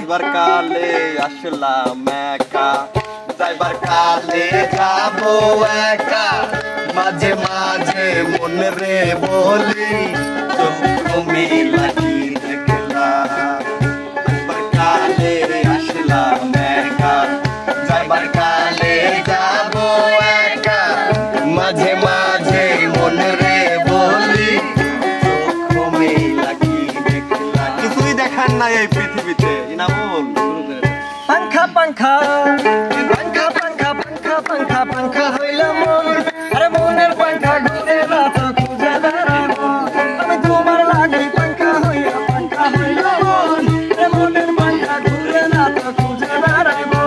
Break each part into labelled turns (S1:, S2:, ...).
S1: যাইবার কালে আসলাম একা যাইবার কালে যাবো একা মাঝে মাঝে মনে রে বলি তুমি লাগি দেখলা যাইবার কালে আসলাম একা যাইবার কালে যাবো একা মাঝে মাঝে মনে রে বলি তুমি লাগি দেখলা কিছুই দেখার নাই এই পৃথিবীতে ইনামুল
S2: पंखा पंखा पंखा पंखा पंखा पंखा पंखा হইল মন আরে মনের পাঙ্খা ঘুরে না তো খুঁজে বেড়াবো আমি তোমার লাগি পাঙ্খা হইল মন আরে মনের পাঙ্খা ঘুরে না তো খুঁজে বেড়াবো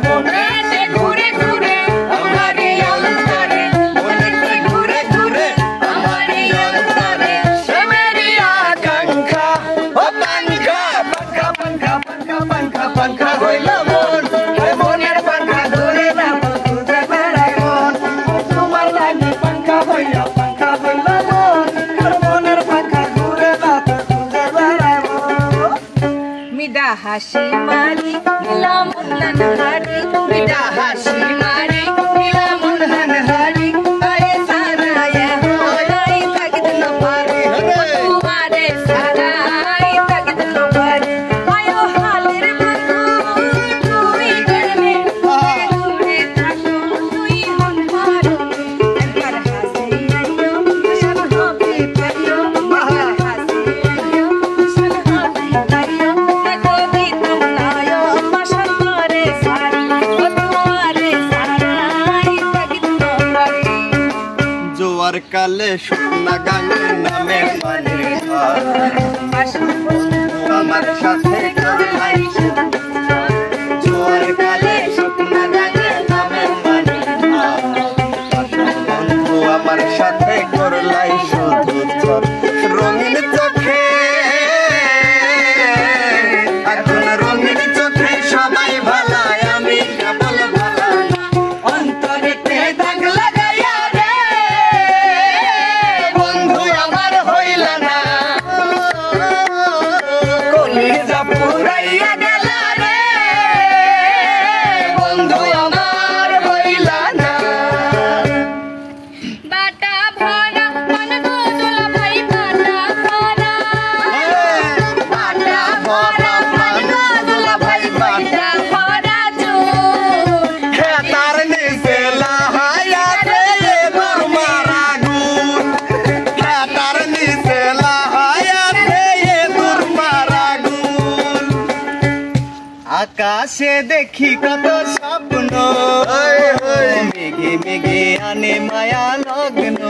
S3: মনেতে ঘুরে ঘুরে আমারই অন্তরে মনেতে ঘুরে ঘুরে আমারই অন্তরে সে মেরি আকাঙ্ক্ষা
S2: ও পাঙ্খা পাঙ্খা পাঙ্খা পাঙ্খা পাঙ্খা পাঙ্খা হইল মন আরে মনের পাঙ্খা ঘুরে না তো খুঁজে বেড়াবো তোমার লাগি পাঙ্খা হইল মন আরে মনের পাঙ্খা ঘুরে না তো খুঁজে বেড়াবো
S3: মিডা হাসি মারি নীলা মন হারি মিডা হাসি মারি নীলা মন হারি আরে সারা এ হোলাই তাকদ ন পারে তোমারে সারা আই তাকদ ন পারে আয়ো হালের বন্ধু তুই করবে দূরে থাকো তুই মন মারো একবার হাসি আইও সব হবে পাইও একবার হাসি আইও সব হবে পাইও দেখো দিতম নায়ো মাশাল মারে সারি ও তোমারে সারা আই তাকদ ন পারে
S1: জোয়ার কালে শুকনা গাঙে নামে পানি আমার সাথে করলাই জোয়ার কালে শুকনা গাঙে নামে পানি বন্ধু আমার সাথে করলাই শুধু চল রঙিন চোখে এখন রঙিন চোখে সবাই ভালাই আমি কেবল ভালা
S3: অন্তরেতে দাগ লাগাইয়া রে বন্ধু আমার হইলা না কলিজা পুরাইয়া গেলা রে বন্ধু আমার হইলা না বাটা ভরা মন গোদলা ভাই বাটা ভরা বাটা ভরা মন গোদলা ভাই বাটা ভরা চুল
S1: খেতার নিচে লাহায়া রে তোর মারা গুণ খেতার নিচে লাহায়া রে তোর মারা গুণ আকাশে দেখি কত স্বপ্ন মেঘে মেঘে আনে মায়া লগ্ন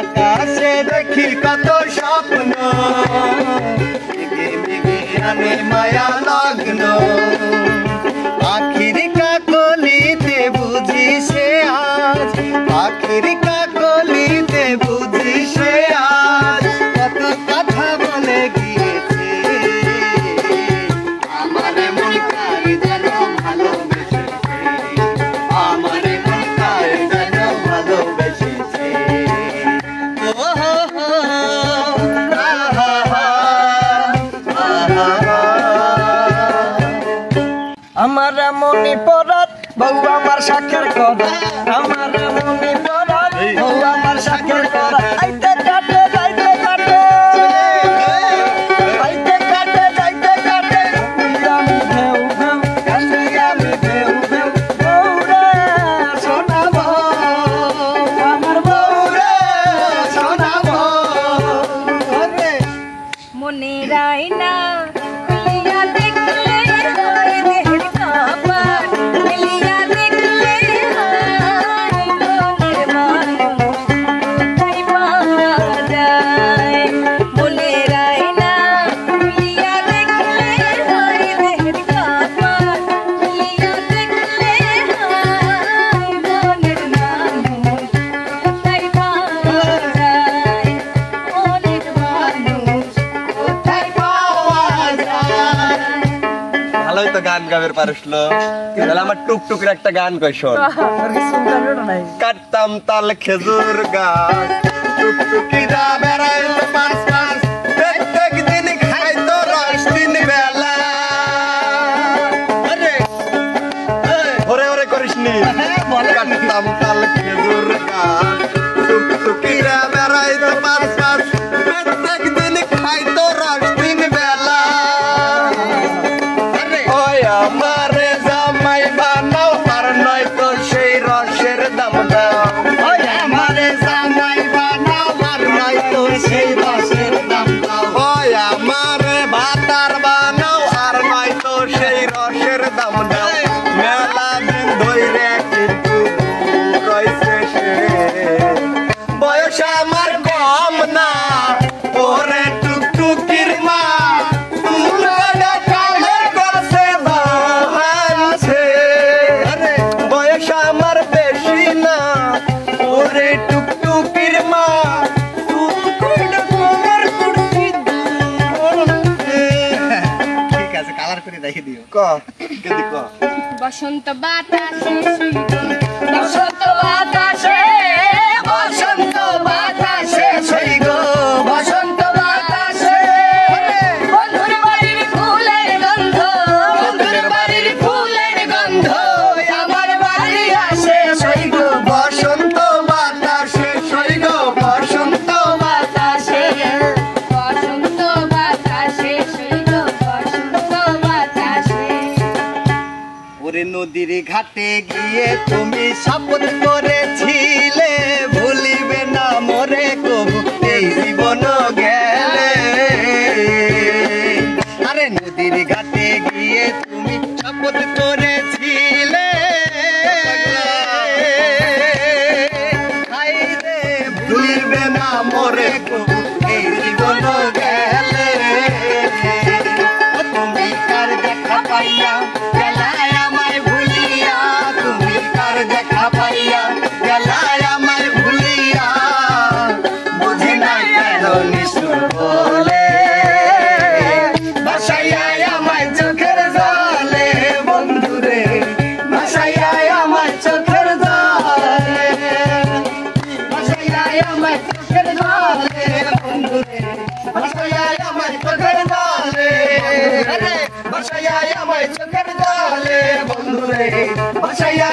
S1: আকাশে দেখি কত স্বপ্ন মেঘে মেঘে আনে মায়া লগ্ন আখির কাকলিতে বুঝি সে আজ আখির কাকলিতে বুঝি সে আজ কত কথা বলে গিয়েছে আমার মন কার যেন ভালোবেসেছে আমার মন কার যেন ভালোবেসেছে ও হো হো আহা হা আহা হা
S2: আমার মনে পরাত বউ আমার সাক্ষর করা আমার মনে পরাত বউ আমার সাক্ষর করা আইতে কাটে যাইতে কাটে আইতে কাটে যাইতে কাটে আমি ঢেউ ঢেউ কাটে আমি ঢেউ ঢেউ বউ রে সোনা বউ আমার বউ রে সোনা বউ
S3: মনে রাইনা খুলিয়া দেখলে হয় দেহের কাপড় খুলিয়া দেখলে হয় মনের মানুষ তাই পাওয়া যায় মনে রাইনা খুলিয়া দেখলে হয় দেহের কাপড় খুলিয়া দেখলে হয় মনের মানুষ তাই পাওয়া যায় মনের মানুষ কোথায় পাওয়া যায়
S1: ভালোই তো গান গাবের পারসলো তাহলে আমার টুকটুকের একটা গান কই শোন কাটতাম তাল খেজুর গাছ টুকটুকিরা বেড়াইতো পাঁচ পাঁচ প্রত্যেক দিন খাইতো রস তিন বেলা কালার করে দেখে দিও
S2: ক
S1: কেদি ক
S3: বসন্ত বাতাসে বসন্ত বাতাসে বসন্ত বাতাসে
S1: সই গো
S3: বসন্ত বাতাসে বন্ধুর বাড়ির ফুলের গন্ধ বন্ধুর বাড়ির ফুলের গন্ধ আমার বাড়ি আসে সই গো
S1: বসন্ত বাতাসে সই গো বসন্ত
S3: বাতাসে বসন্ত বাতাসে সই গো বসন্ত বাতাসে
S1: ওরে নদীর ঘাটে গিয়ে তুমি শপথ করেছিলে ভুলিবে না মোরে কবু এই জীবন গেলে আরে নদীর ঘাটে গিয়ে তুমি শপথ করেছিলে হায়রে ভুলিবে না মোরে কবু এই জীবন গেলে তুমি কার দেখা পাইয়া গেলায় আমায় ভুলিয়া তুমি কার দেখা পাইয়া গেলায় আমায় ভুলিয়া বুঝি নাই কেন নিষ্ঠুর বলে ভাসাইয়া আমায় চোখের জলে বন্ধুরে ভাসাইয়া আমায় চোখের জলে ভাসাইয়া আমায় চোখের জলে বন্ধুরে ভাসাইয়া আমায় চোখের জলে ভাসাইয়া আমায় চোখের জলে বন্ধুরে ভাসাইয়া